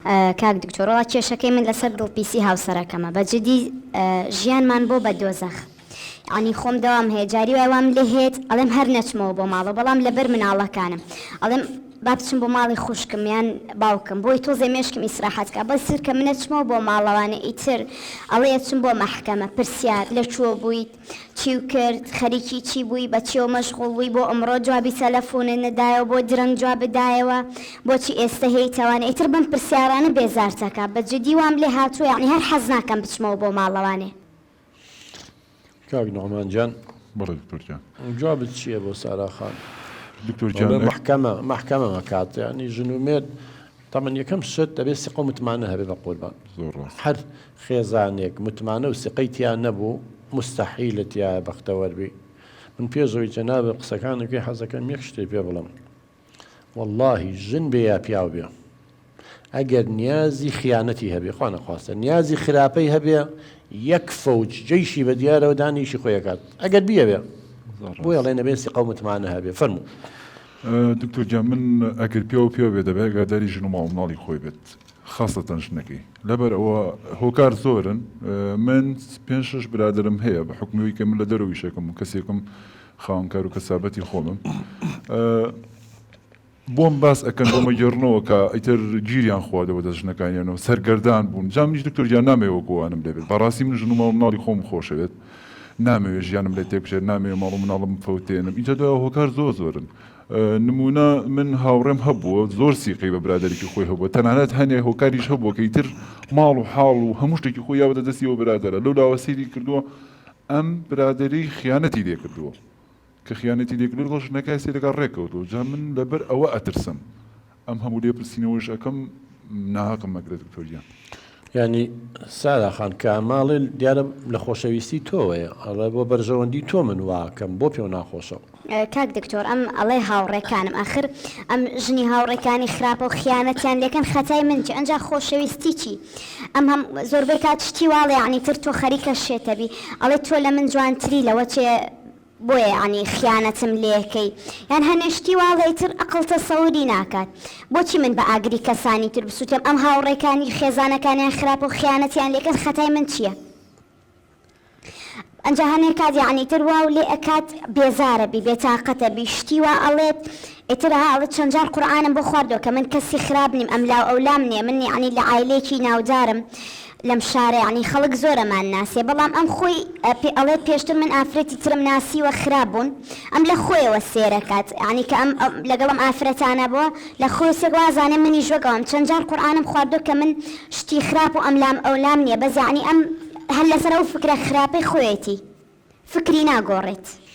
کاک دکتۆرەوە کێشەکەی من لەسەر دڵپیسی هاوسەرەکەمە بەجددی ژیانمان بۆ بە دۆزەخ ینی خۆم دەوام هەیە جاری وای وام لێ هێت ئەڵێم هەر نەچمەوە بۆ ماڵە بەڵام لەبەر مناڵەکانم ئەڵێم با بچم بۆ ماڵی خوشکم یان باوکم بۆی تۆزێ مێشکم ئیسراحەتکە بەس سر کە منەچمەوە بۆ ماڵەوانە ئیتر ئەڵێ چم بۆ مەحکەمە پرسیار لە چوە بوویت چی و کرد خەریکی چی بووی بە چیەوە مەشغوڵ بووی بۆ ئەمڕۆ جوابی تەلەفۆنت نەدایەوە بۆ درەنگ جواب بدایەوە بۆچی ئێستا هەیتەوانە ئیتر بم پرسیارانە بێزارتەکە بەجددی وام لێ هاتووە یعنی هەر حەز ناکەم بچمەوە بۆ ماڵەوانێ کاک نوعمان جان بەڵێ دکتۆر جان جوابت چییە بۆ سارا خان؟ دکتۆر جان محکەمە کات ینی ژنومێت تەمەن یەکەم شت دەبێت سقە متمانە هەبێ بە قوربان زۆر ڕاست هەر خێزانێک متمانە و سقەیتیان نەبوو مستەحیلەتیا بەختەوەربی من پێشەوەی جەنابە قسەکانەکەی حەزەکەم یەک شتێ پێ بڵم واللهی ژن بێ یا پیاو بێ ئەگەر نیازی خیانەتی هەبێ خوا نەخواستە نیازی خراپەی هەبێ یەک فەوج جەیشی بە دیارەوە دانیشی خۆیەکات ئەگەر بیەوێ بۆ ئەڵێ نەبێ سقە متمانە هەبێ فەرموو دکتۆر جان من ئەگەر پێ و پێ بێ دەبێت ئەگاداری ژن و ماڵ ماڵی خۆی بێت خاستەتەن ژنەکەی لەبەر ئەوە هۆکار زۆرن من پێنج شەش برادرم هەیە بە حکومەوەی کە من لە دەرەویشەکەم و کەسێکم خاوەنکار و کەسابەتی خۆمم بۆم باس ئەکەن بۆمە گێڕنەوە کە ئیتر گیریان خواردەوە دە ژنەکانیانەوە سەرگەردان بوون جام هیچ دکتۆر جان نامەوە گووانم لێبێت بەڕاستی من ژن و ماڵ ماڵی خۆم خۆشەوێت نامەوێت ژیانم لێ تێکشێت نامەوێت ماڵ و مناڵم فەوتێنم ئینجا دوای هۆکار زۆرن نمونە من هاوڕێم هەبووە زۆر سیقی بە برادێکی خۆی هەبووە تەنانەت هەنێ هۆکاریش هەبووە کە ئیتر ماڵ و حاڵ و هەموو شتێکی خۆی یاوەدە دەستیەوە برادەرە لەو لاوەسیری کردووە ئەم برادری خیانەتی لێ کردووە کە خیانەتی لێکردو ڕۆژ نەکای سێرەکە ڕێکەوتەوە جا من لەبەر ئەوە ئەترسم ئەم هەموو لێ پرسیینەوەش ئەەکەم ناهاکەم مەگرێت دکتۆریان ینی سارا خان کە ماڵێ دیارە لە خۆشەویستی تۆوەیە ئەڵێ بۆ بەرژەوەندی تۆ من واکەم بۆ پێو ناخۆشەوە کاک دکتۆر ئەم ئەڵێ هاوڕێکانم ئاخر ئەم ژنی هاوڕێکانی خراپە و خیانەتیان لێکەن خەتای من چی ئەنجا خۆشەویستی چی ئەم هەم زۆربەی کات شتی واڵێ عنی تر تۆ خەریکە شێتەبی ئەڵێ تۆ لە من جوانتری لەوە چێ بۆیە عنی خیانەتم لێکەی یان هەنێشتی واڵی تر ئەقڵتە سەوری ناکات بۆچی من بە ئاگری کەسانی تر بسووتم ئەم هاوڕێکانی خێزانەکانیان خراپە و خیانەتیان لێکەن خەتای من چییە ئەنجا هەنێ کات یعنی تر واو لێ ئەکات بێزارە بی بێتاقەتە بی شتی وا ئەڵێت ئیتر هاڵت چەند جار قورئانم بۆ خواردەوە کە من کەسی خراپ نیم ئەم لاو ئەولام نییە من یعنی لە عایلێکی ناودارم لەم شارە ینی خەڵک زۆرەمان ناسێ بەڵام ئەم خۆی ئەڵێت پێشتر من ئافرەتی ترم ناسیوە خراپبوون ئەم لە خۆیەوە سێرەکات ینی کە ئەم لەگەڵم ئافرەتانە بووە لە خۆی سێگوازانێ منی ژوەگەوەم چەند جار قورئانم خواردۆ کە من شتی خراپ و ئەم لام ئەولام نییە بەس یعنی ئەم هەر لەسەر ئەو فکرە خراپەی خۆیەتی فکری ناگۆڕێت